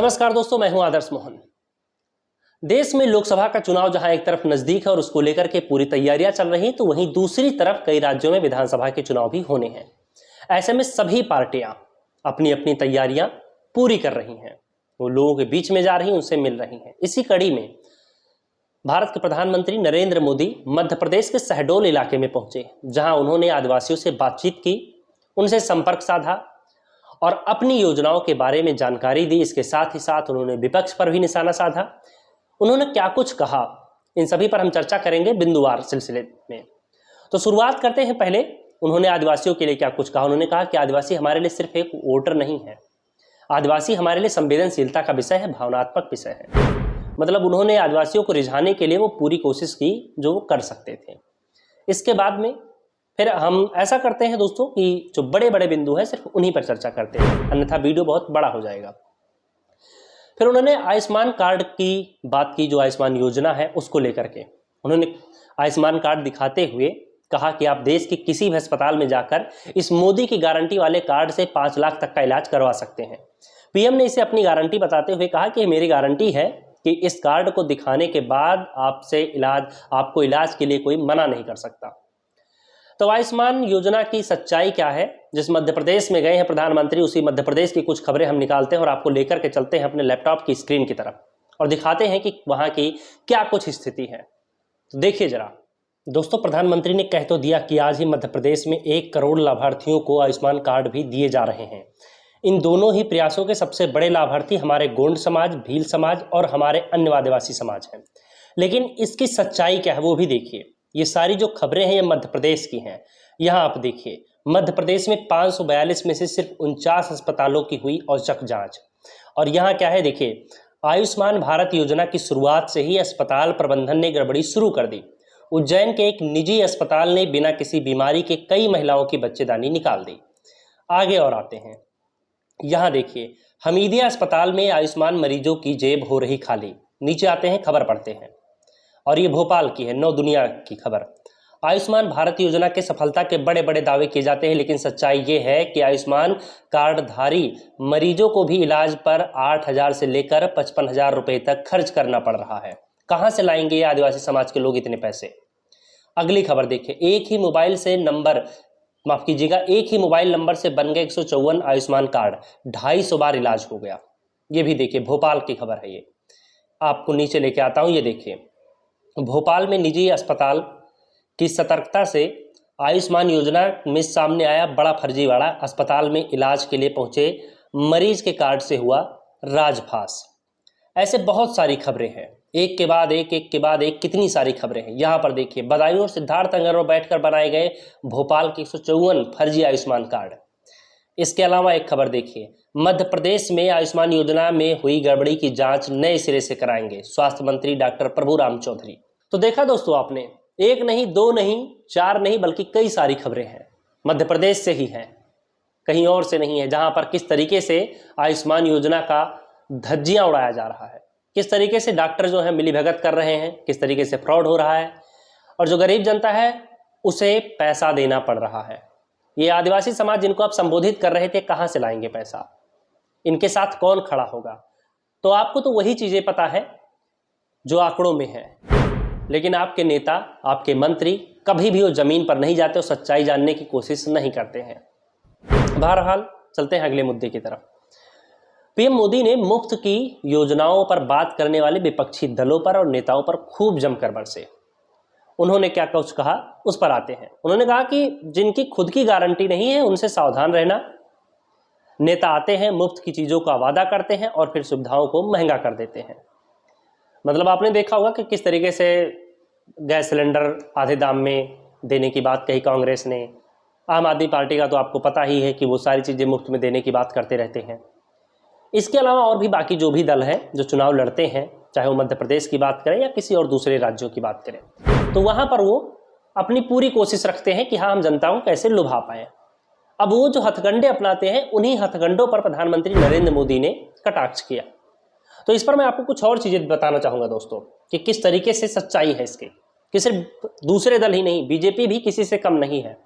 नमस्कार दोस्तों, मैं हूं आदर्श मोहन। देश में लोकसभा का चुनाव जहां एक तरफ नजदीक है और उसको लेकर के पूरी तैयारियां चल रही, तो वहीं दूसरी तरफ कई राज्यों में विधानसभा के चुनाव भी होने हैं। ऐसे में सभी पार्टियां अपनी अपनी तैयारियां पूरी कर रही हैं, वो लोगों के बीच में जा रही, उनसे मिल रही हैं। इसी कड़ी में भारत के प्रधानमंत्री नरेंद्र मोदी मध्य प्रदेश के शहडोल इलाके में पहुंचे, जहां उन्होंने आदिवासियों से बातचीत की, उनसे संपर्क साधा और अपनी योजनाओं के बारे में जानकारी दी। इसके साथ ही साथ उन्होंने विपक्ष पर भी निशाना साधा। उन्होंने क्या कुछ कहा, इन सभी पर हम चर्चा करेंगे बिंदुवार सिलसिले में। तो शुरुआत करते हैं। पहले उन्होंने आदिवासियों के लिए क्या कुछ कहा। उन्होंने कहा कि आदिवासी हमारे लिए सिर्फ एक वोटर नहीं है, आदिवासी हमारे लिए संवेदनशीलता का विषय है, भावनात्मक विषय है। मतलब उन्होंने आदिवासियों को रिझाने के लिए वो पूरी कोशिश की जो वो कर सकते थे। इसके बाद में फिर हम ऐसा करते हैं दोस्तों कि जो बड़े बड़े बिंदु हैं सिर्फ उन्हीं पर चर्चा करते हैं, अन्यथा वीडियो बहुत बड़ा हो जाएगा। फिर उन्होंने आयुष्मान कार्ड की बात की, जो आयुष्मान योजना है उसको लेकर के उन्होंने आयुष्मान कार्ड दिखाते हुए कहा कि आप देश के किसी भी अस्पताल में जाकर इस मोदी की गारंटी वाले कार्ड से 5 लाख तक का इलाज करवा सकते हैं। पीएम ने इसे अपनी गारंटी बताते हुए कहा कि मेरी गारंटी है कि इस कार्ड को दिखाने के बाद आपको इलाज के लिए कोई मना नहीं कर सकता। तो आयुष्मान योजना की सच्चाई क्या है, जिस मध्य प्रदेश में गए हैं प्रधानमंत्री, उसी मध्य प्रदेश की कुछ खबरें हम निकालते हैं और आपको लेकर के चलते हैं अपने लैपटॉप की स्क्रीन की तरफ और दिखाते हैं कि वहां की क्या कुछ स्थिति है। तो देखिए जरा दोस्तों, प्रधानमंत्री ने कह तो दिया कि आज ही मध्य प्रदेश में 1 करोड़ लाभार्थियों को आयुष्मान कार्ड भी दिए जा रहे हैं। इन दोनों ही प्रयासों के सबसे बड़े लाभार्थी हमारे गोंड समाज, भील समाज और हमारे अन्य आदिवासी समाज हैं। लेकिन इसकी सच्चाई क्या है वो भी देखिए। ये सारी जो खबरें हैं ये मध्य प्रदेश की हैं। यहाँ आप देखिए, मध्य प्रदेश में 542 में से सिर्फ 49 अस्पतालों की हुई औचक जांच। और यहाँ क्या है देखिए, आयुष्मान भारत योजना की शुरुआत से ही अस्पताल प्रबंधन ने गड़बड़ी शुरू कर दी। उज्जैन के एक निजी अस्पताल ने बिना किसी बीमारी के कई महिलाओं की बच्चेदानी निकाल दी। आगे और आते हैं, यहाँ देखिए, हमीदिया अस्पताल में आयुष्मान मरीजों की जेब हो रही खाली। नीचे आते हैं, खबर पढ़ते हैं और ये भोपाल की है, नौ दुनिया की खबर। आयुष्मान भारत योजना के सफलता के बड़े बड़े दावे किए जाते हैं, लेकिन सच्चाई ये है कि आयुष्मान कार्डधारी मरीजों को भी इलाज पर 8,000 से लेकर 55,000 रुपए तक खर्च करना पड़ रहा है। कहाँ से लाएंगे ये आदिवासी समाज के लोग इतने पैसे। अगली खबर देखिए, एक ही मोबाइल नंबर से बन गए 154 आयुष्मान कार्ड, 250 बार इलाज हो गया। ये भी देखिए, भोपाल की खबर है। ये आपको नीचे लेके आता हूँ, ये देखिए, भोपाल में निजी अस्पताल की सतर्कता से आयुष्मान योजना में सामने आया बड़ा फर्जीवाड़ा। अस्पताल में इलाज के लिए पहुंचे मरीज के कार्ड से हुआ राजफास। ऐसे बहुत सारी खबरें हैं, एक के बाद एक कितनी सारी खबरें हैं। यहाँ पर देखिए, बदायूं और सिद्धार्थनगर में बैठकर बनाए गए भोपाल के 154 फर्जी आयुष्मान कार्ड। इसके अलावा एक खबर देखिए, मध्य प्रदेश में आयुष्मान योजना में हुई गड़बड़ी की जांच नए सिरे से कराएंगे स्वास्थ्य मंत्री डॉक्टर प्रभुराम चौधरी। तो देखा दोस्तों आपने, एक नहीं, दो नहीं, चार नहीं, बल्कि कई सारी खबरें हैं, मध्य प्रदेश से ही हैं, कहीं और से नहीं है, जहां पर किस तरीके से आयुष्मान योजना का धज्जियां उड़ाया जा रहा है, किस तरीके से डॉक्टर जो है मिलीभगत कर रहे हैं, किस तरीके से फ्रॉड हो रहा है और जो गरीब जनता है उसे पैसा देना पड़ रहा है। ये आदिवासी समाज जिनको आप संबोधित कर रहे थे, कहाँ से लाएंगे पैसा, इनके साथ कौन खड़ा होगा। तो आपको तो वही चीजें पता है जो आंकड़ों में है, लेकिन आपके नेता, आपके मंत्री कभी भी वो जमीन पर नहीं जाते और सच्चाई जानने की कोशिश नहीं करते हैं। बहरहाल चलते हैं अगले मुद्दे की तरफ। पीएम मोदी ने मुफ्त की योजनाओं पर बात करने वाले विपक्षी दलों पर और नेताओं पर खूब जमकर बरसे। उन्होंने क्या कुछ कहा उस पर आते हैं। उन्होंने कहा कि जिनकी खुद की गारंटी नहीं है उनसे सावधान रहना। नेता आते हैं, मुफ्त की चीजों का वादा करते हैं और फिर सुविधाओं को महंगा कर देते हैं। मतलब आपने देखा होगा कि किस तरीके से गैस सिलेंडर आधे दाम में देने की बात कही कांग्रेस ने। आम आदमी पार्टी का तो आपको पता ही है कि वो सारी चीजें मुफ्त में देने की बात करते रहते हैं। इसके अलावा और भी बाकी जो भी दल हैं जो चुनाव लड़ते हैं, चाहे वो मध्य प्रदेश की बात करें या किसी और दूसरे राज्यों की बात करें, तो वहां पर वो अपनी पूरी कोशिश रखते हैं कि हाँ, हम जनता को कैसे लुभा पाए। अब वो जो हथकंडे अपनाते हैं, उन्हीं हथकंडों पर प्रधानमंत्री नरेंद्र मोदी ने कटाक्ष किया। तो इस पर मैं आपको कुछ और चीजें बताना चाहूंगा दोस्तों कि किस तरीके से सच्चाई है इसकी, कि सिर्फ दूसरे दल ही नहीं, बीजेपी भी किसी से कम नहीं है।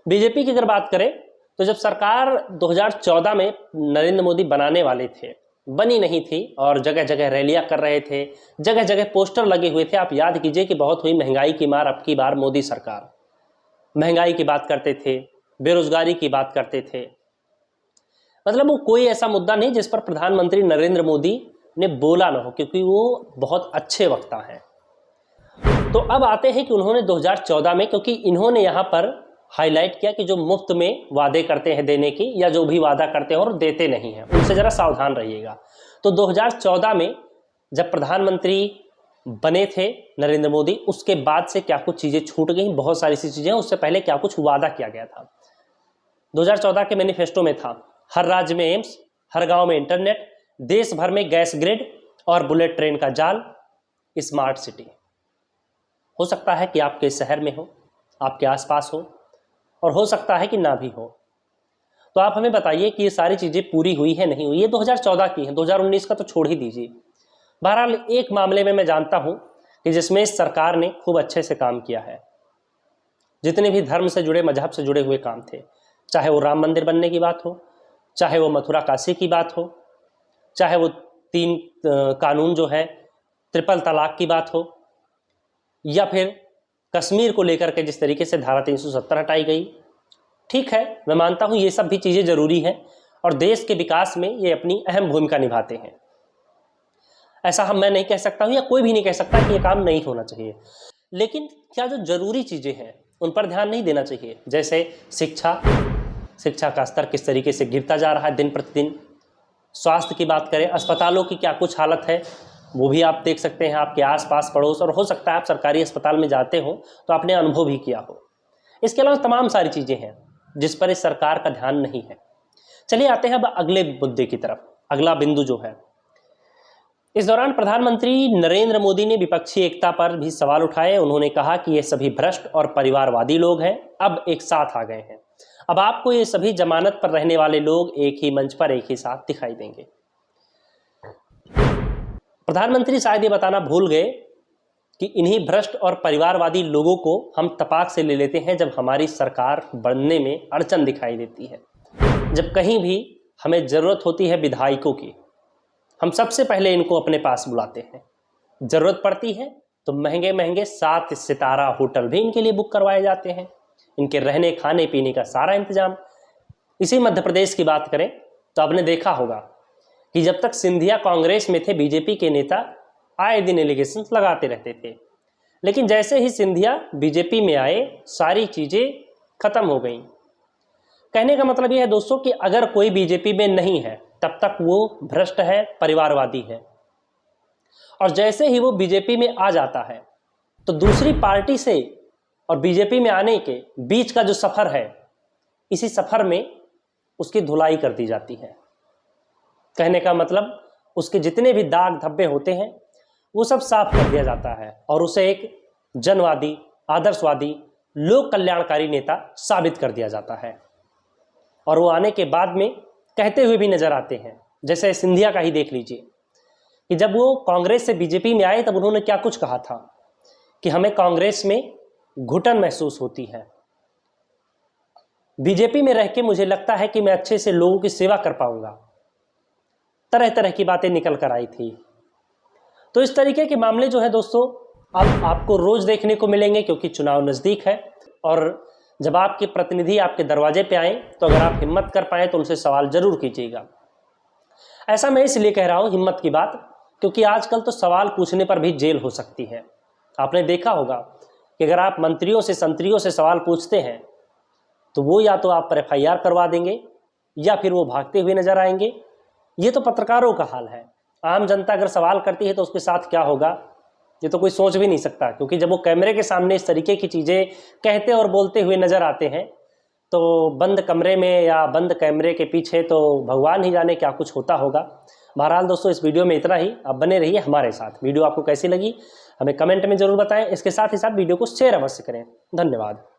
बीजेपी की अगर बात करें तो जब सरकार 2014 में नरेंद्र मोदी बनाने वाले थे, बनी नहीं थी और जगह जगह रैलियां कर रहे थे, जगह जगह पोस्टर लगे हुए थे। आप याद कीजिए कि बहुत हुई महंगाई की मार, अब की बार मोदी सरकार। महंगाई की बात करते थे, बेरोजगारी की बात करते थे, मतलब वो कोई ऐसा मुद्दा नहीं जिस पर प्रधानमंत्री नरेंद्र मोदी ने बोला ना हो, क्योंकि वो बहुत अच्छे वक्ता हैं। तो अब आते हैं कि उन्होंने 2014 में, क्योंकि इन्होंने यहाँ पर हाईलाइट किया कि जो मुफ्त में वादे करते हैं देने की, या जो भी वादा करते हैं और देते नहीं हैं, उनसे जरा सावधान रहिएगा। तो 2014 में जब प्रधानमंत्री बने थे नरेंद्र मोदी, उसके बाद से क्या कुछ चीजें छूट गई, बहुत सारी सी चीजें। उससे पहले क्या कुछ वादा किया गया था। 2014 के मैनिफेस्टो में था हर राज्य में एम्स, हर गांव में इंटरनेट, देश भर में गैस ग्रिड और बुलेट ट्रेन का जाल, स्मार्ट सिटी। हो सकता है कि आपके शहर में हो, आपके आसपास हो, और हो सकता है कि ना भी हो। तो आप हमें बताइए कि ये सारी चीजें पूरी हुई है नहीं हुई। ये 2014 की है, 2019 का तो छोड़ ही दीजिए। बहरहाल एक मामले में मैं जानता हूं कि जिसमें इस सरकार ने खूब अच्छे से काम किया है। जितने भी धर्म से जुड़े, मजहब से जुड़े हुए काम थे, चाहे वो राम मंदिर बनने की बात हो, चाहे वो मथुरा काशी की बात हो, चाहे वो 3 कानून जो है, ट्रिपल तलाक की बात हो, या फिर कश्मीर को लेकर के जिस तरीके से धारा 370 हटाई गई। ठीक है, मैं मानता हूं ये सब भी चीजें जरूरी हैं और देश के विकास में ये अपनी अहम भूमिका निभाते हैं। ऐसा मैं नहीं कह सकता हूं, या कोई भी नहीं कह सकता कि ये काम नहीं होना चाहिए, लेकिन क्या जो जरूरी चीजें हैं उन पर ध्यान नहीं देना चाहिए। जैसे शिक्षा का स्तर किस तरीके से गिरता जा रहा है दिन प्रतिदिन। स्वास्थ्य की बात करें, अस्पतालों की क्या कुछ हालत है, वो भी आप देख सकते हैं आपके आसपास पड़ोस, और हो सकता है आप सरकारी अस्पताल में जाते हो तो आपने अनुभव भी किया हो। इसके अलावा तमाम सारी चीजें हैं जिस पर इस सरकार का ध्यान नहीं है। चलिए आते हैं अब अगले मुद्दे की तरफ, अगला बिंदु जो है। इस दौरान प्रधानमंत्री नरेंद्र मोदी ने विपक्षी एकता पर भी सवाल उठाए। उन्होंने कहा कि ये सभी भ्रष्ट और परिवारवादी लोग हैं, अब एक साथ आ गए हैं। अब आपको ये सभी जमानत पर रहने वाले लोग एक ही मंच पर एक ही साथ दिखाई देंगे। प्रधानमंत्री शायद ये बताना भूल गए कि इन्हीं भ्रष्ट और परिवारवादी लोगों को हम तपाक से ले लेते हैं जब हमारी सरकार बनने में अड़चन दिखाई देती है। जब कहीं भी हमें जरूरत होती है विधायकों की, हम सबसे पहले इनको अपने पास बुलाते हैं। जरूरत पड़ती है तो महंगे महंगे 7 सितारा होटल भी इनके लिए बुक करवाए जाते हैं, इनके रहने खाने पीने का सारा इंतजाम। इसी मध्य प्रदेश की बात करें तो आपने देखा होगा कि जब तक सिंधिया कांग्रेस में थे, बीजेपी के नेता आए दिन एलिगेशंस लगाते रहते थे, लेकिन जैसे ही सिंधिया बीजेपी में आए सारी चीजें खत्म हो गई। कहने का मतलब यह है दोस्तों कि अगर कोई बीजेपी में नहीं है तब तक वो भ्रष्ट है, परिवारवादी है, और जैसे ही वो बीजेपी में आ जाता है तो दूसरी पार्टी से और बीजेपी में आने के बीच का जो सफर है, इसी सफर में उसकी धुलाई कर दी जाती है। कहने का मतलब उसके जितने भी दाग धब्बे होते हैं वो सब साफ कर दिया जाता है और उसे एक जनवादी, आदर्शवादी, लोक कल्याणकारी नेता साबित कर दिया जाता है। और वो आने के बाद में कहते हुए भी नजर आते हैं, जैसे सिंधिया का ही देख लीजिए कि जब वो कांग्रेस से बीजेपी में आए तब उन्होंने क्या कुछ कहा था कि हमें कांग्रेस में घुटन महसूस होती है, बीजेपी में रह के मुझे लगता है कि मैं अच्छे से लोगों की सेवा कर पाऊंगा। तरह तरह की बातें निकल कर आई थी। तो इस तरीके के मामले जो है दोस्तों अब आपको रोज देखने को मिलेंगे, क्योंकि चुनाव नजदीक है। और जब आपके प्रतिनिधि आपके दरवाजे पे आए तो अगर आप हिम्मत कर पाए तो उनसे सवाल जरूर कीजिएगा। ऐसा मैं इसलिए कह रहा हूं हिम्मत की बात, क्योंकि आजकल तो सवाल पूछने पर भी जेल हो सकती है। आपने देखा होगा कि अगर आप मंत्रियों से, संतरियों से सवाल पूछते हैं तो वो या तो आप पर FIR करवा देंगे या फिर वो भागते हुए नजर आएंगे। ये तो पत्रकारों का हाल है। आम जनता अगर सवाल करती है तो उसके साथ क्या होगा ये तो कोई सोच भी नहीं सकता, क्योंकि जब वो कैमरे के सामने इस तरीके की चीजें कहते और बोलते हुए नजर आते हैं तो बंद कमरे में या बंद कैमरे के पीछे तो भगवान ही जाने क्या कुछ होता होगा। बहरहाल दोस्तों इस वीडियो में इतना ही। आप बने रहिए हमारे साथ। वीडियो आपको कैसी लगी हमें कमेंट में जरूर बताएं। इसके साथ ही साथ वीडियो को शेयर अवश्य करें। धन्यवाद।